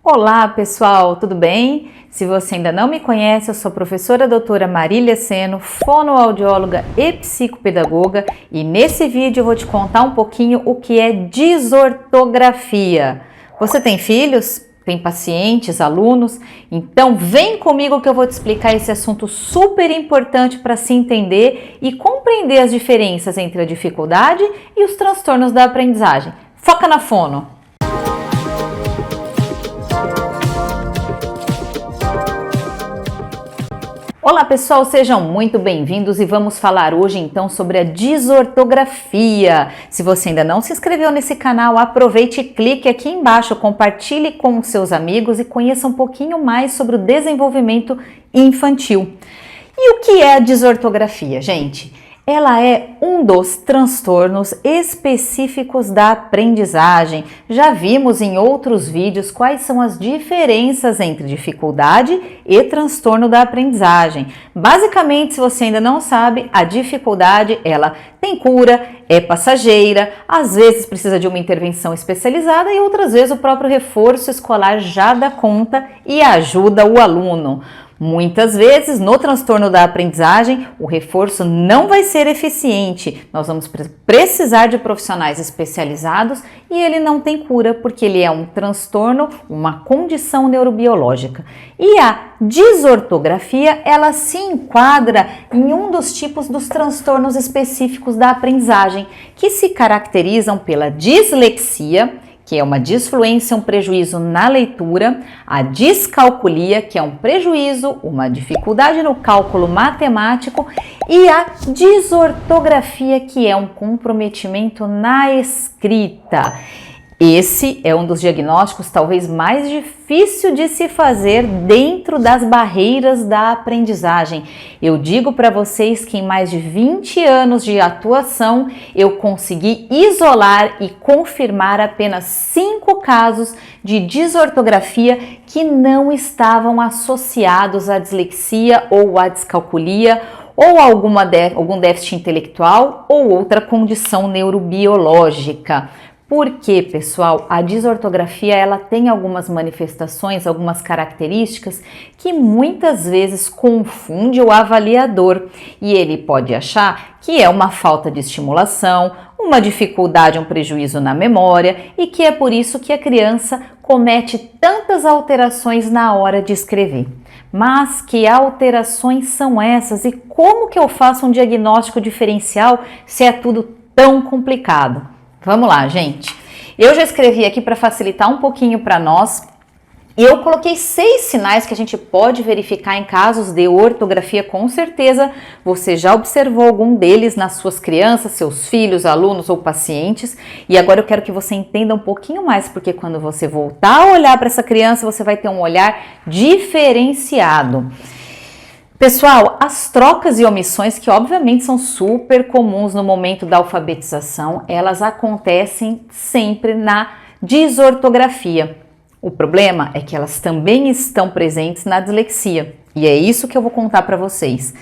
Olá pessoal, tudo bem? Se você ainda não me conhece, eu sou a professora doutora Marília Seno, fonoaudióloga e psicopedagoga, e nesse vídeo eu vou te contar um pouquinho o que é desortografia. Você tem filhos? Tem pacientes, alunos? Então vem comigo que eu vou te explicar esse assunto super importante para se entender e compreender as diferenças entre a dificuldade e os transtornos da aprendizagem. Foca na fono! Olá pessoal, sejam muito bem-vindos e vamos falar hoje então sobre a desortografia. Se você ainda não se inscreveu nesse canal, aproveite e clique aqui embaixo, compartilhe com os seus amigos e conheça um pouquinho mais sobre o desenvolvimento infantil. E o que é a desortografia, gente? Ela é um dos transtornos específicos da aprendizagem. Já vimos em outros vídeos quais são as diferenças entre dificuldade e transtorno da aprendizagem. Basicamente, se você ainda não sabe, a dificuldade, ela tem cura, é passageira, às vezes precisa de uma intervenção especializada e outras vezes o próprio reforço escolar já dá conta e ajuda o aluno. Muitas vezes, no transtorno da aprendizagem, o reforço não vai ser eficiente. Nós vamos precisar de profissionais especializados e ele não tem cura porque ele é um transtorno, uma condição neurobiológica. E a desortografia, ela se enquadra em um dos tipos dos transtornos específicos da aprendizagem, que se caracterizam pela dislexia, que é uma disfluência, um prejuízo na leitura, a descalculia, que é um prejuízo, uma dificuldade no cálculo matemático, e a desortografia, que é um comprometimento na escrita. Esse é um dos diagnósticos talvez mais difícil de se fazer dentro das barreiras da aprendizagem. Eu digo para vocês que em mais de 20 anos de atuação, eu consegui isolar e confirmar apenas 5 casos de desortografia que não estavam associados à dislexia ou à descalculia, ou algum déficit intelectual ou outra condição neurobiológica. Porque, pessoal, a desortografia ela tem algumas manifestações, algumas características que muitas vezes confunde o avaliador e ele pode achar que é uma falta de estimulação, uma dificuldade, um prejuízo na memória e que é por isso que a criança comete tantas alterações na hora de escrever. Mas que alterações são essas e como que eu faço um diagnóstico diferencial se é tudo tão complicado? Vamos lá, gente. Eu já escrevi aqui para facilitar um pouquinho para nós. E eu coloquei 6 sinais que a gente pode verificar em casos de ortografia, com certeza você já observou algum deles nas suas crianças, seus filhos, alunos ou pacientes. E agora eu quero que você entenda um pouquinho mais, porque quando você voltar a olhar para essa criança, você vai ter um olhar diferenciado. Pessoal, as trocas e omissões, que obviamente são super comuns no momento da alfabetização, elas acontecem sempre na desortografia. O problema é que elas também estão presentes na dislexia, e é isso que eu vou contar para vocês.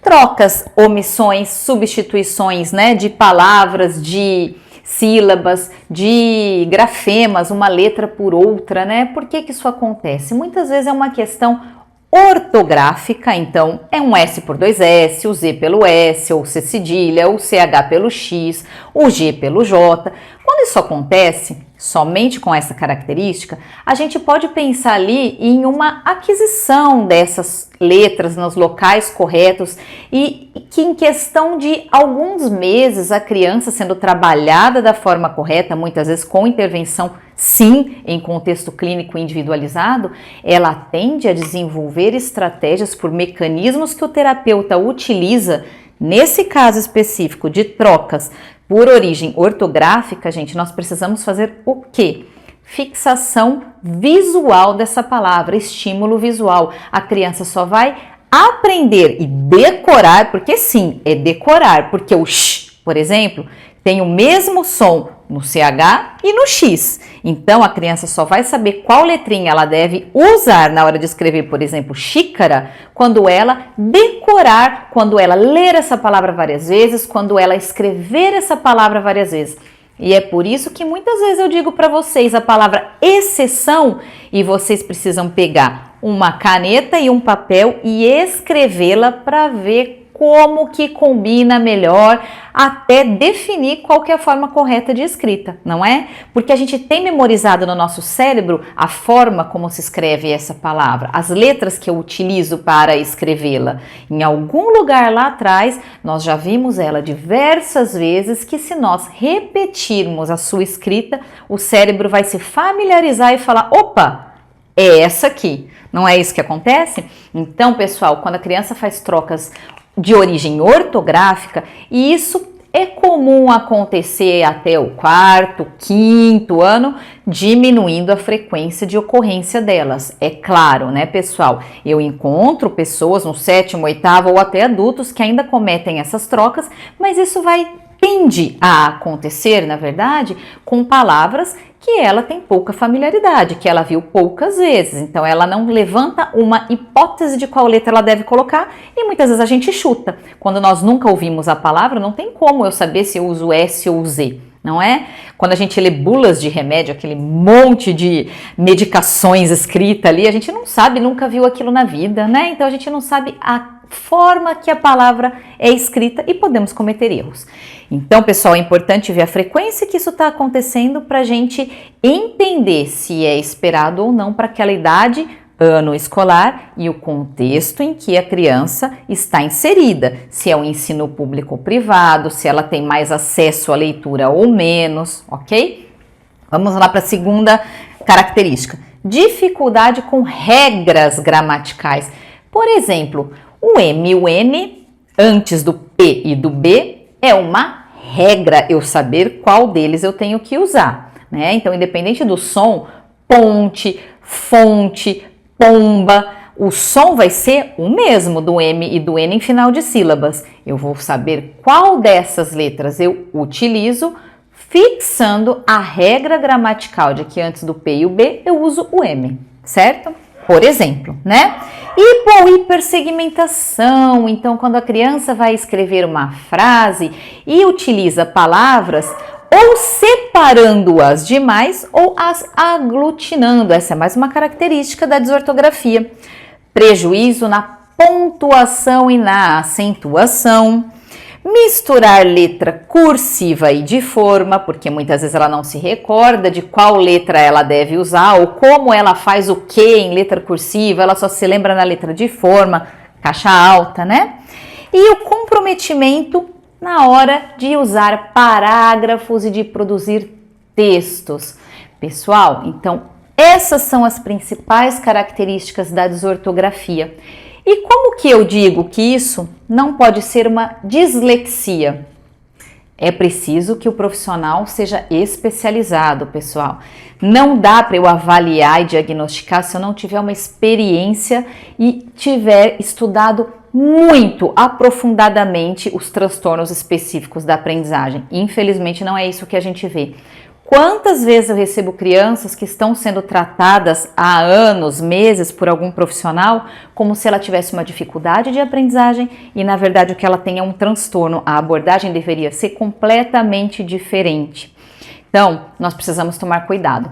Trocas, omissões, substituições, de palavras, de sílabas, de grafemas, uma letra por outra, Por que que isso acontece? Muitas vezes é uma questão ortográfica, então é um S por 2 S, o Z pelo S, ou C cedilha, o CH pelo X, o G pelo J. Quando isso acontece, somente com essa característica, a gente pode pensar ali em uma aquisição dessas letras nos locais corretos e que em questão de alguns meses a criança sendo trabalhada da forma correta, muitas vezes com intervenção sim, em contexto clínico individualizado, ela tende a desenvolver estratégias por mecanismos que o terapeuta utiliza, nesse caso específico de trocas por origem ortográfica, gente, nós precisamos fazer o quê? Fixação visual dessa palavra, estímulo visual. A criança só vai aprender e decorar, porque sim, é decorar, porque o sh, por exemplo, tem o mesmo som no CH e no X. Então, a criança só vai saber qual letrinha ela deve usar na hora de escrever, por exemplo, xícara, quando ela decorar, quando ela ler essa palavra várias vezes, quando ela escrever essa palavra várias vezes. E é por isso que muitas vezes eu digo para vocês a palavra exceção e vocês precisam pegar uma caneta e um papel e escrevê-la para ver como que combina melhor, até definir qual que é a forma correta de escrita, não é? Porque a gente tem memorizado no nosso cérebro a forma como se escreve essa palavra, as letras que eu utilizo para escrevê-la. Em algum lugar lá atrás, nós já vimos ela diversas vezes, que se nós repetirmos a sua escrita, o cérebro vai se familiarizar e falar, opa, é essa aqui. Não é isso que acontece? Então, pessoal, quando a criança faz trocas de origem ortográfica, e isso é comum acontecer até o quarto, quinto ano, diminuindo a frequência de ocorrência delas. É claro, né, pessoal? Eu encontro pessoas no sétimo, oitavo ou até adultos que ainda cometem essas trocas, mas isso tende a acontecer, na verdade, com palavras que ela tem pouca familiaridade, que ela viu poucas vezes. Então, ela não levanta uma hipótese de qual letra ela deve colocar e muitas vezes a gente chuta. Quando nós nunca ouvimos a palavra, não tem como eu saber se eu uso S ou Z, não é? Quando a gente lê bulas de remédio, aquele monte de medicações escrita ali, a gente não sabe, nunca viu aquilo na vida, né? Então, a gente não sabe a forma que a palavra é escrita e podemos cometer erros. Então, pessoal, é importante ver a frequência que isso está acontecendo para a gente entender se é esperado ou não para aquela idade, ano escolar e o contexto em que a criança está inserida, se é o ensino público ou privado, se ela tem mais acesso à leitura ou menos, ok? Vamos lá para a segunda característica, dificuldade com regras gramaticais. Por exemplo, o M e o N, antes do P e do B, é uma regra eu saber qual deles eu tenho que usar, né? Então, independente do som, ponte, fonte, pomba, o som vai ser o mesmo do M e do N em final de sílabas. Eu vou saber qual dessas letras eu utilizo, fixando a regra gramatical de que antes do P e o B eu uso o M, certo? Por exemplo, né? Hipersegmentação, então quando a criança vai escrever uma frase e utiliza palavras ou separando-as demais ou as aglutinando, essa é mais uma característica da desortografia. Prejuízo na pontuação e na acentuação. Misturar letra cursiva e de forma, porque muitas vezes ela não se recorda de qual letra ela deve usar ou como ela faz o que em letra cursiva, ela só se lembra na letra de forma, caixa alta, né? E o comprometimento na hora de usar parágrafos e de produzir textos. Pessoal, então essas são as principais características da desortografia. E como que eu digo que isso não pode ser uma dislexia? É preciso que o profissional seja especializado, pessoal. Não dá para eu avaliar e diagnosticar se eu não tiver uma experiência e tiver estudado muito aprofundadamente os transtornos específicos da aprendizagem. Infelizmente, não é isso que a gente vê. Quantas vezes eu recebo crianças que estão sendo tratadas há anos, meses por algum profissional como se ela tivesse uma dificuldade de aprendizagem e na verdade o que ela tem é um transtorno. A abordagem deveria ser completamente diferente. Então, nós precisamos tomar cuidado.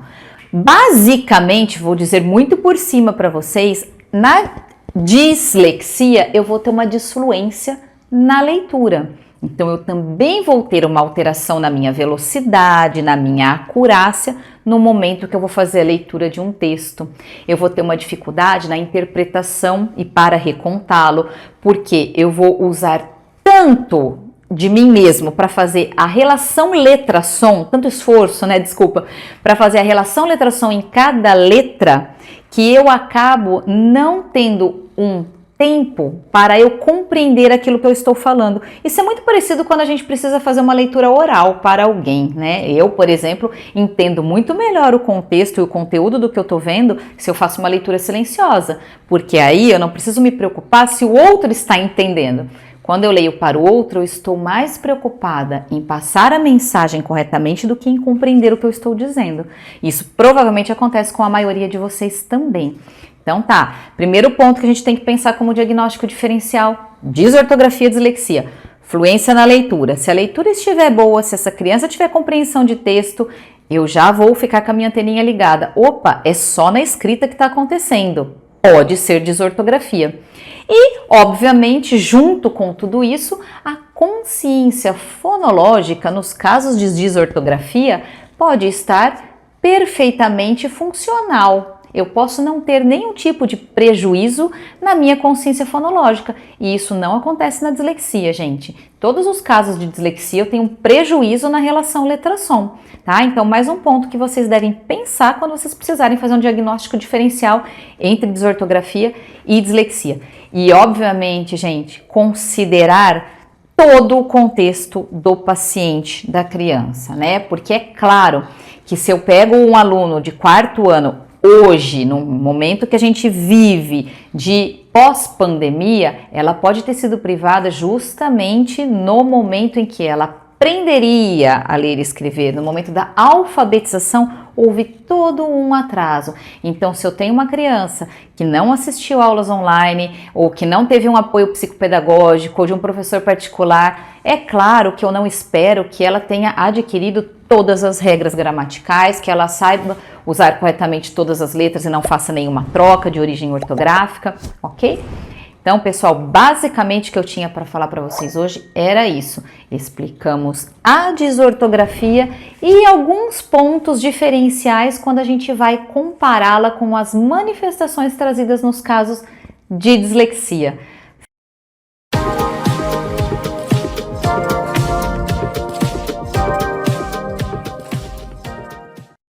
Basicamente, vou dizer muito por cima para vocês, na dislexia eu vou ter uma disfluência na leitura. Então, eu também vou ter uma alteração na minha velocidade, na minha acurácia, no momento que eu vou fazer a leitura de um texto. Eu vou ter uma dificuldade na interpretação e para recontá-lo, porque eu vou usar tanto de mim mesmo para fazer a relação letra-som, tanto esforço, né, para fazer a relação letra-som em cada letra, que eu acabo não tendo um tempo para eu compreender aquilo que eu estou falando. Isso é muito parecido quando a gente precisa fazer uma leitura oral para alguém, né? Eu, por exemplo, entendo muito melhor o contexto e o conteúdo do que eu estou vendo se eu faço uma leitura silenciosa, porque aí eu não preciso me preocupar se o outro está entendendo. Quando eu leio para o outro, eu estou mais preocupada em passar a mensagem corretamente do que em compreender o que eu estou dizendo. Isso provavelmente acontece com a maioria de vocês também. Então tá, primeiro ponto que a gente tem que pensar como diagnóstico diferencial, desortografia, dislexia. Fluência na leitura. Se a leitura estiver boa, se essa criança tiver compreensão de texto, eu já vou ficar com a minha anteninha ligada. Opa, é só na escrita que está acontecendo. Pode ser desortografia. E, obviamente, junto com tudo isso, a consciência fonológica, nos casos de desortografia, pode estar perfeitamente funcional. Eu posso não ter nenhum tipo de prejuízo na minha consciência fonológica. E isso não acontece na dislexia, gente. Todos os casos de dislexia eu tenho um prejuízo na relação letra-som, tá? Então, mais um ponto que vocês devem pensar quando vocês precisarem fazer um diagnóstico diferencial entre desortografia e dislexia. E, obviamente, gente, considerar todo o contexto do paciente, da criança, né? Porque é claro que se eu pego um aluno de 4º ano hoje, no momento que a gente vive de pós-pandemia, ela pode ter sido privada justamente no momento em que ela aprenderia a ler e escrever. No momento da alfabetização, houve todo um atraso. Então, se eu tenho uma criança que não assistiu aulas online ou que não teve um apoio psicopedagógico ou de um professor particular, é claro que eu não espero que ela tenha adquirido todas as regras gramaticais, que ela saiba usar corretamente todas as letras e não faça nenhuma troca de origem ortográfica, ok? Então, pessoal, basicamente o que eu tinha para falar para vocês hoje era isso. Explicamos a desortografia e alguns pontos diferenciais quando a gente vai compará-la com as manifestações trazidas nos casos de dislexia.